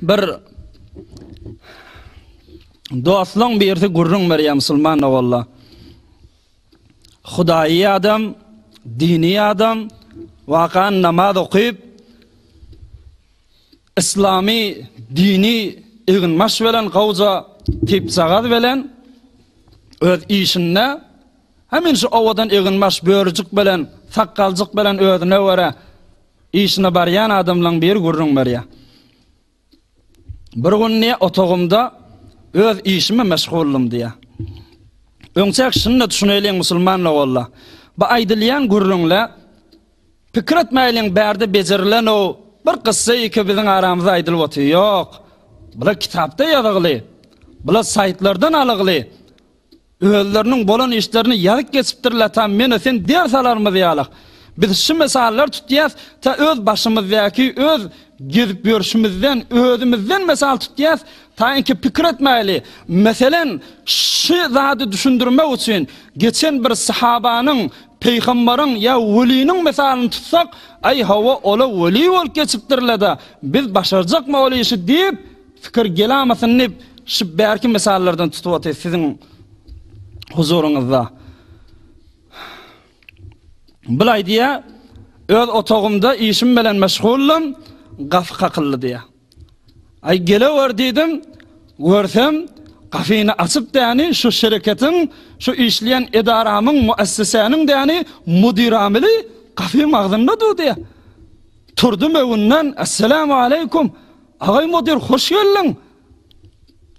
Bir dostluğun birisi gurrun ver ya Müslüman valla. Hudayi adam, dini adam, vakan namaz okuyup, İslami, dini ıgınmaş velen, kavza tipsagaz velen, öz işinne, hemen şu ovadan ıgınmaş börcük velen, sakkalcık velen özüne vere, işine barayan adamlan bir gurrun ver ya. Bir günne otogumda öz işime meşgullum diye. Öňçek şunu düşüneýän musulmanlar walla. Bu aýdylýan gurrunla pikir etmäýän bärde bejerilen o bir kıssa iki biziň aramyzda aýdylyp otur. Ýok. Bular kitapda ýazgyly. Bular saytlardan alygly. Özleriniň bolan işlerini ýazyp geçipdirler. Tam meni sen ders alarmy diýalyk. Biz şu mesalar tutýas, ta öz başymyzdäki öz gezip görüşümizden, özümizden mesal tutýas, taýinki pikir etmäli. Meselen, şu zady düşündirmek üçin geçen bir sahabanyň, peýgamberiň ya weliniň mesalyny tutsak, ay hawa ola weli bolup geçipdirler. Biz başarjak mı oly işi diýip fikir gelamasyn diýip şu bärki mesallardan tutup otyr siziň huzuruňyzda. Bulay diye, öz otogumda işim bilen meşgullum, gaf kakıllı diye. Ay gelever dedim, görsem, gafini açıp diyani, şu şirketin, şu işleyen idaramın, müessesenin diyani, mudiramili, gafim ağzında dur diye. Turdum evinden, esselamu aleyküm, ağay mudir, hoş geldin.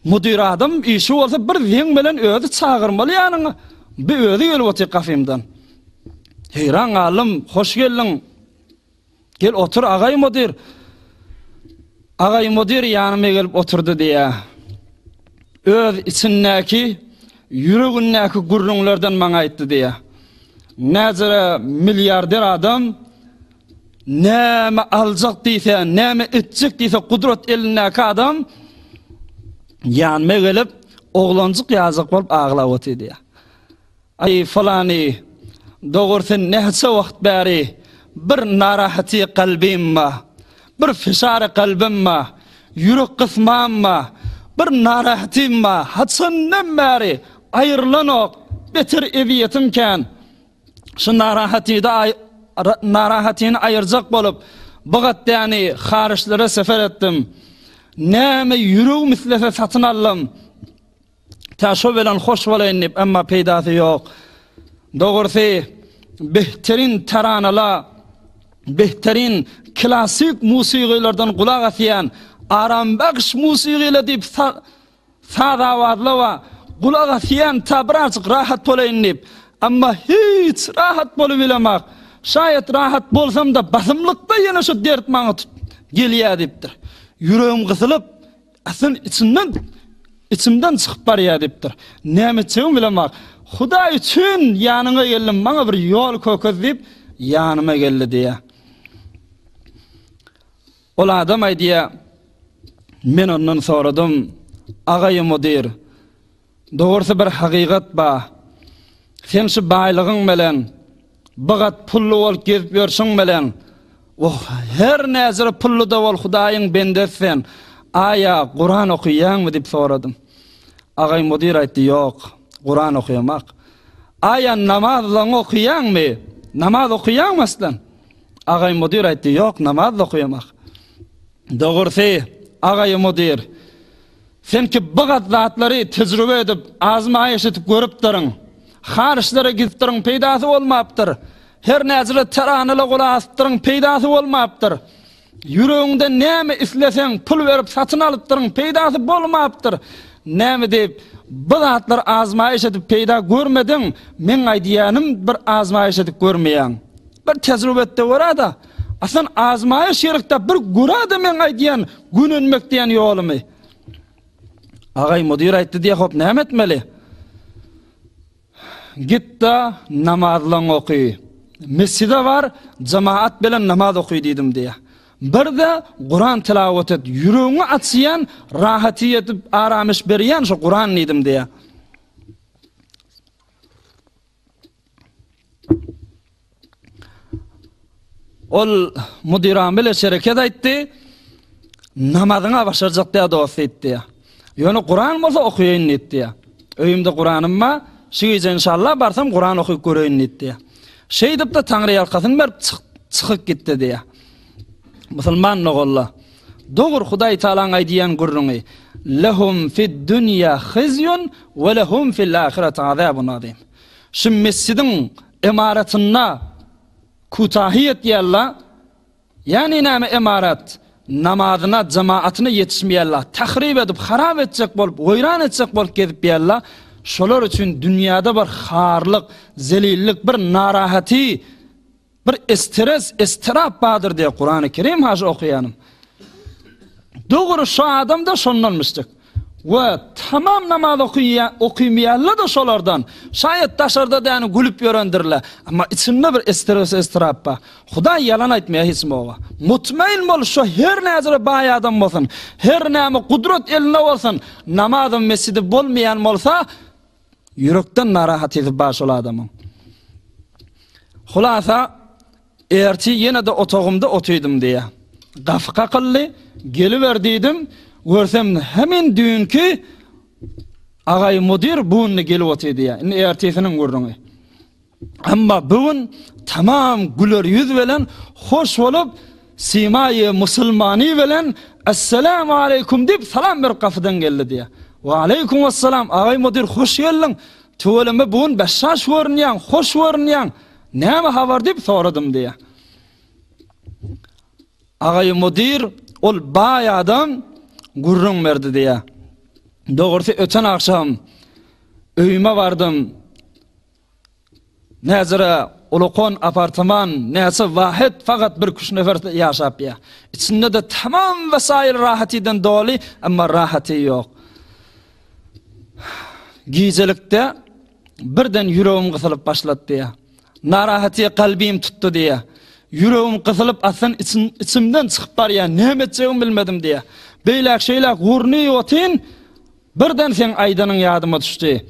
Mudir adam, işi olsa bir zihin bilen özü çağırmalı yanına. Bir özü gelip otur gafimden. Heyran alım, hoş geldin. Gel otur ağay mudir. Ağay mudir yanıma gelip oturdu diye. Öz içindeki, yüreğindeki gurrunlardan bana aytdı diye. Nezire milyarder adam, näme aljak diýse, näme etjek diýse kudret elindeki adam, yanıma gelip oglancık ýazyk bolup ağlap otur diye. Ay falani, doğursun nehse vakt bari bir narahati kalbim ma, bir fişari kalbim ma, yürek kısmam ma, bir narahatim ma, hatsından bari ayırlan ok, betir eviyetimken, şu narahatini ayıracak bolup, bugat yani harişlere sefer ettim, näme yürek mislese satın allam, taşo bilen hoş bolayın dip, amma peydası yok. Doğrusu behterin taranala, behterin klasik musigilerden kulak asyan, arambakş musigiyle deyip sadavadla ve kulak asyan tabirazcık rahat bolayın deyip, ama hiç rahat bolubilemek, şayet rahat bolsam da basımlıkta yine şu dert bana geliyor deyiptir. Yüreğim kısılıp, asıl içimden çıkıp barıya deyiptir. Nämetçeğim bilemek, Huda üçün yanına geldim, bana bir yol kököz deyip yanıma geldi diye. Ola adam ay diye, men ondan soradım, ağayı mudir, doğrusu bir hakikat ba, sen şu baylığın bilen, bagat pullu ol gezip yörşün bilen, her nezire pullu da ol Hudayın bendesin, aya Kur'an okuyan mı deyip soradım. Ağay mudir aytti, yok. Kur'an okuyamak. Aya namazla okuyan mı? Namaz okuyan mı aslan? Ağay mudir aytti, yok namazla okuyamak. Doğrusu ağay mudir, sen ki bugat zatları tecrübe edip, azmayış edip görüp durun. Harişlere gidip durun, peydası olmayaptır. Her nezire teranıla kula asıttırın, peydası olmayaptır. Yüreğinde näme islesen, pul verip satın alıp durun, peydası olmayaptır. Näme deyip, bu zatlar azmayış edip peyda görmedin, men aydiyanım bir azmayış edip görmeyen. Bir tecrübette var da, asan azmayış yerikde bir görada men aydiyan, gün önmek diyen yolumu. Ağay mudir aytdı diye hop näme etmeli? Git da namazlan okuy. Mescide var, cemaat bilen namaz okuy dedim diye. Bir de Kur'an tilavet et, yüreğini açıyan, rahati edip aramış beriyen şu Kur'an dedim diye. Ol mudiram bile şereket etti, namazyna başarjak diýe dost etdi. Ýöne Kur'an bolsa okuýyn etdi. Öýümde Kur'anım ma, şeýle inşallah barsam Kur'an okuýup görýän etdi. Şeý dip de Taňry ýalkasyny berip çykyp gitdi diýe. Musulman oğullar. Doğru Hudaý Taalaň aýdýan gurruňy. Lahum fid dunya khizyun we lahum fil ahireti azabun azim. Şu mescidin imaratyna kutahiyet ýalla, yani näme imarat? Namazyna, jemaatyna yetişmeýärler. Tahrib edip, harap etjek bolup, goýran etjek bolup gedip ýerler. Şolar üçin dünýäde bir harlyk, zelillik, bir narahaty, bir stres, istirap badyr diye Kur'an-ı Kerim haşy okuyanım. Doğru şu adam da şondanmışdyk. Ve tamam namaz okuýmaýarlar da şolardan. Şayet taşarda däni gülüp ýörendirler. Ama içinde bir stres, istirap ba. Hudaý yalan aýtmaýar hiç moga. Mutmain bol şu her näzere baý adam bolsun, her näme kudret eline bolsun, namazın mescidi bolmayan bolsa, yürekden narahat edip başol adamın. Hulasa, erti yine de otogumda otuydum diye. Gafka kıllı, geliverdiydim, görsem hemen dünkü ağay mudir buğunni gelip otuy diye. Ertisinin gurrunu. Ama buğun tamam güler yüz velen, hoş olup, simayı musulmani velen, Esselamu aleykum deyip salam bir kapıdan geldi diye. Ve aleykum assalam, ağay mudir hoş geldin. Tuvalime buğun beşşaş görünüyen, hoş görünüyen, näme habar deyip soradım diye. Ağay mudir ol baý adam gurrun berdi diye. Doğrusu öten akşam öýüme bardım. Näzire ulukon apartman, näse wahid fakat bir kuş nefer ýaşap ýa. İçinde de tamam vesail rahatydan doli, amma rahaty ýok. Gizelikde birden yüreğim kısılıp başladı diye. Narahaty kalbim tuttu diye. Yüreğim kısılıp aslan içimden çıkıp bar ya, ne etjegim bilmedim diye. Beýlek şeyler gurny otin, birden sen aydanın yadıma düştü.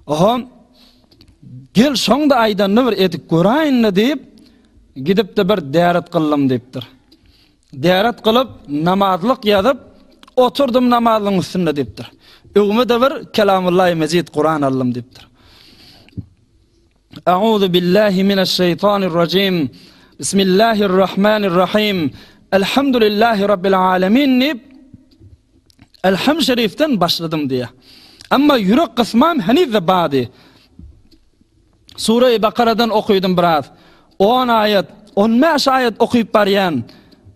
Aha, gel şoňda aýdanyny bir edik göräýin diýip, gidip de bir däret kıldım diýipdir. Däret kılıp, namazlyk ýazyp, oturdum namazyň üstünde diýipdir. Öňüme de bir kelamullahi mezid Kur'an aldım diýipdir. A'udhu billahi mineşşeytanirracim. Bismillahirrahmanirrahim. Elhamdülillahi rabbil alamin. Elham şeriften başladım diye. Ama yürek kısmam henüz de badi. Sure-i Bakara'dan okuydum biraz. 10 ayet, 15 ayet okuyup baryan.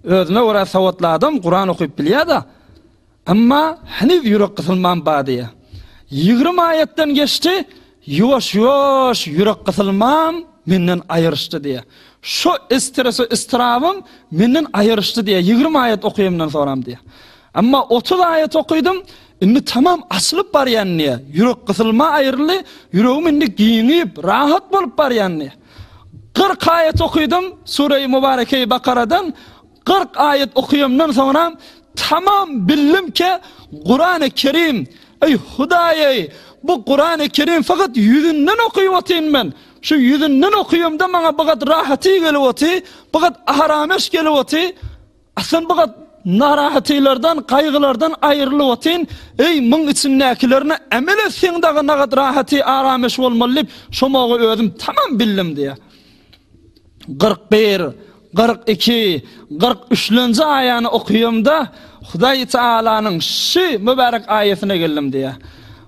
Özüne göre savutladım, Kur'an okuyup bilýär da. Ama henüz yürek kısılmam badiye. 20 ayetten geçti, yoş yürek kısılmam menden ayırıştı diye. Şu stresi, istirabım menden ayırıştı diye. 20 ayet okuyumdan soram diye. Ama 30 ayet okuydum, indi tamam asılıp baryan diye. Yürek kısılma ayrılı, yüreğim indi giyinip, rahat bolup baryan diye. 40 ayet okuydum, Sure-i Mübareke-i Bakara'dan, 40 ayet okuyumdan sonra tamam bildim ki Kur'an-ı Kerim, ey Hudaýy, bu Kur'an-ı Kerim fakat yüzünden okuyup otayım ben. Şu yüzünden okuyum da bana fakat rahatı gelip otay, fakat ahrameş gelip otay. Aslan fakat narahatylardan, kaygılardan ayrılıp otayın. Ey mın içindekilerine emel etsen dağı nagat rahatı, ahrameş olmalı. Şomağı özüm tamam bildim diye. 41, 42, 43. ayany okuyumda Hudaý Taalanyň şu mübarek ayetine geldim diye.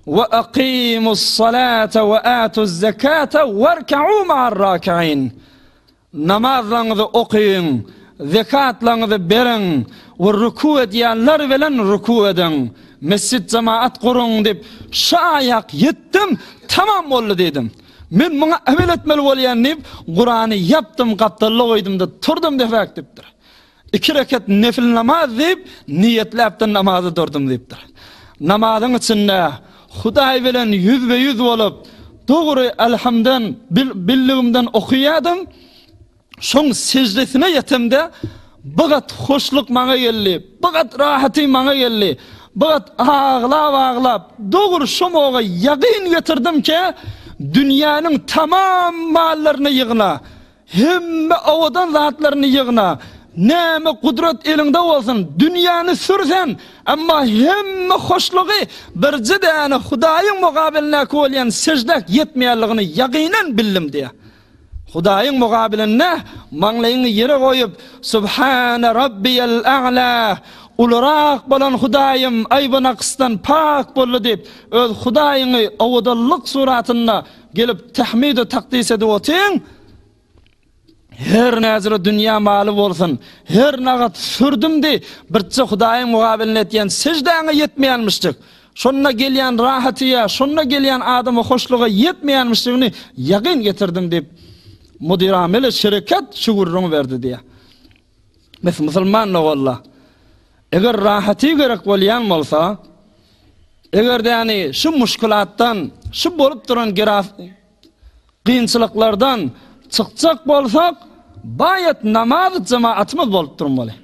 Ve aqimus salata ve atuz zakata verka'u ma'ar raki'in. Namazlaňyzy okuyun, zekatlaňyzy berin, we ruku edýänler bilen ruku edin. Mescid jemaat gurun dip şu ayak yetdim, tamam boldy dedim. Men muňa amel etmeli bolýan dip Kur'any yapdym, gapdalla goýdum da turdum defak dipdir. 2 rekat nefil namaz dip niýetläpden namazy durdum dipdir. Namazyň içinde Hudaý bilen yüz bolup, dogry elhamdan billigimden okuýadym. Şoň secdesine ýetemde bagat hoşluk maňa geldi, bagat rahaty maňa geldi, bagat ağlap, dogry şomoga ýagyn getirdim ki, dünýäniň tamam mallaryny ýygna, hemme awadan zatlaryny ýygna, näme kudret elinde bolsun, dünýäni sürsen, amma hemme hoşlugy birji däne Hudaýyň mugabiline bolýan secdek yetmeýärligini ýaginen bildim diýär. Hudaýyň mugabiline maňlaýyny ýere goýup Subhana rabbiyal a'la, uluraq bolan Hudaýym aýbyna qystan pak boldy diýip öz Hudaýyny awdallyk suratynda gelip tahmid we taqdis edip otyň. Her näzire dünýä maly bolsun, her nagat sürdümdi, birçe Hudaýyň mugabiline etýän secdäňe yetmeýänmişdik. Şonna gelýän rahatyya, şonna gelýän adamy hoşluga yetmeýänmişdigini ýagyn getirdim diýip mudir ameli şirket şuurunu verdi diye. Mesela musulman walla. Eger rahaty gerek bolýan bolsa, eger de yani şu muşkulatdan, şu bolup duran kynçylyklardan çykjak bolsak, bayat namaz cemaatymyz bolup durmaly.